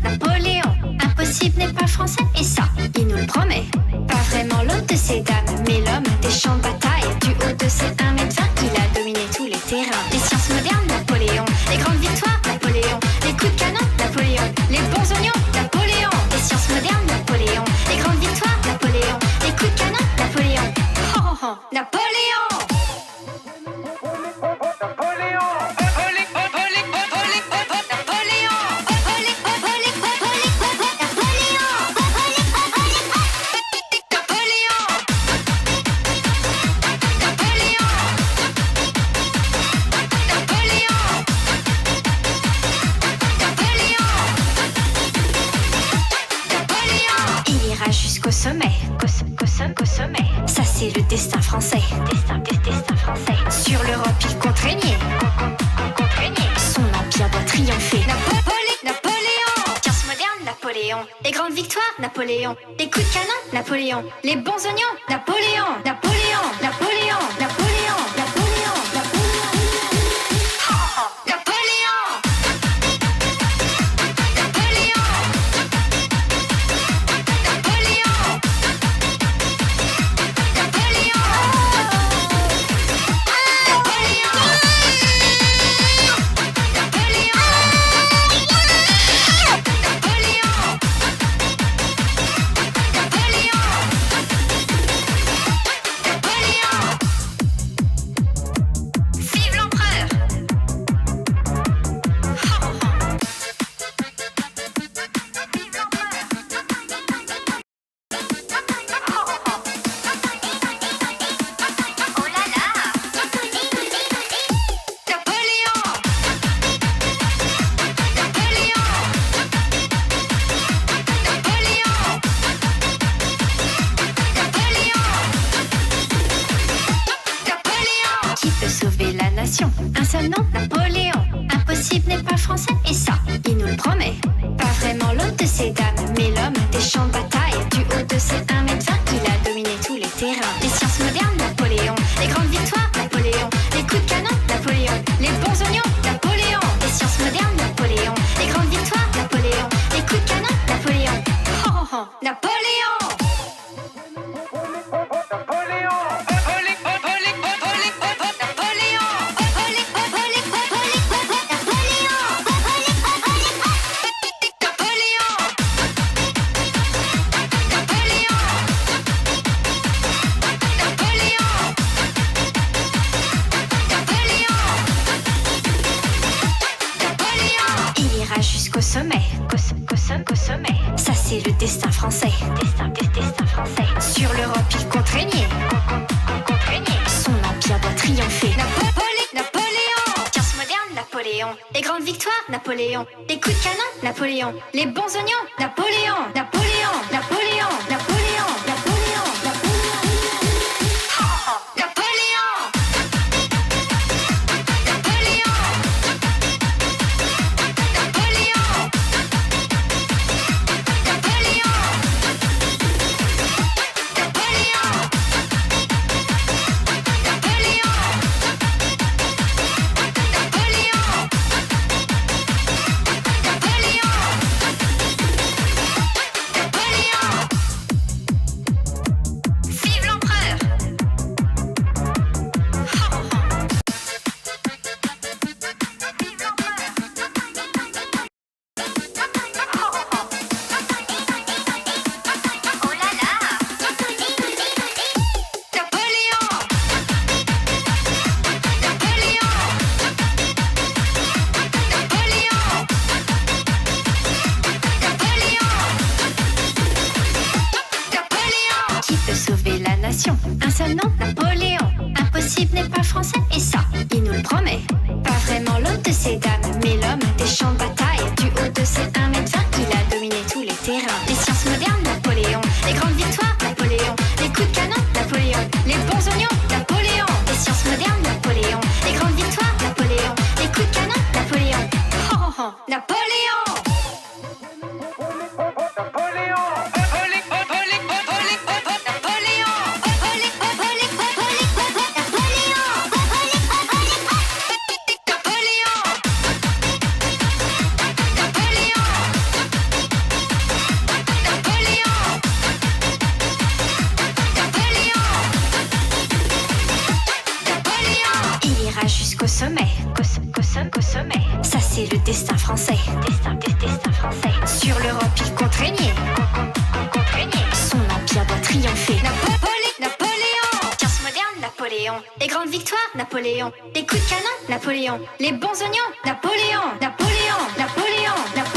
Napoléon. Impossible n'est pas français, et ça, il nous le promet. Pas vraiment l'homme de ces dames, mais l'homme des champs de bataille. Du haut de ses 1m20, il a dominé tous les terrains. Les sciences modernes, Napoléon. Les grandes victoires, Napoléon. Les coups de canon, Napoléon. Les bons oignons, Napoléon. Les sciences modernes, Napoléon. Les grandes victoires, Napoléon. Les coups de canon, Napoléon. Oh, oh, oh, Napoléon. Jusqu'au sommet, qu'au sommet. Ça c'est le destin français, destin français. Sur l'Europe il compte régner, son empire doit triompher. Napoléon, science moderne, Napoléon. Les grandes victoires, Napoléon. Les coups de canon, Napoléon. Les bons oignons, Napoléon. Napoléon, Napoléon, Napoléon, Napoléon, Napoléon. Oh, oh, Napoléon. Un seul nom, Napoléon. Impossible n'est pas français, et ça, il nous le promet. Pas vraiment l'homme de ces dames, mais l'homme des champs de bataille. Du haut de ses 1m20, il a dominé tous les terrains. Les sciences modernes, Napoléon. Les grandes victoires, Napoléon. Les coups de canon, Napoléon. Les bons oignons, Napoléon. Les sciences modernes, Napoléon. Les grandes victoires, Napoléon. Les coups de canon, Napoléon. Oh, oh, oh, Napoléon. Jusqu'au sommet, qu'au sommet. Ça c'est le destin français, destin français. Sur l'Europe il compte régner, son empire doit triompher. Napoléon, science moderne, Napoléon. Les grandes victoires, Napoléon. Les coups de canon, Napoléon. Les bons oignons, Napoléon. Napoléon, Napoléon, Napoléon, Napoléon, Napoléon. Oh, oh, Napoléon. Un seul nom, Napoléon. Impossible n'est pas français, et ça, il nous le promet. Pas vraiment l'homme de ces dames, mais l'homme des champs de bataille. Du haut de ses 1m20, il a dominé tous les terrains. Les sciences modernes, Napoléon. Les grandes victoires, Napoléon. Les coups de canon, Napoléon. Les bons oignons, Napoléon. Les sciences modernes, Napoléon. Les grandes victoires, Napoléon. Les coups de canon, Napoléon. Oh, oh, oh, Napoléon. Napoléon. Napoléon. Les grandes victoires, Napoléon. Les coups de canon, Napoléon. Les bons oignons, Napoléon. Napoléon, Napoléon, Napoléon.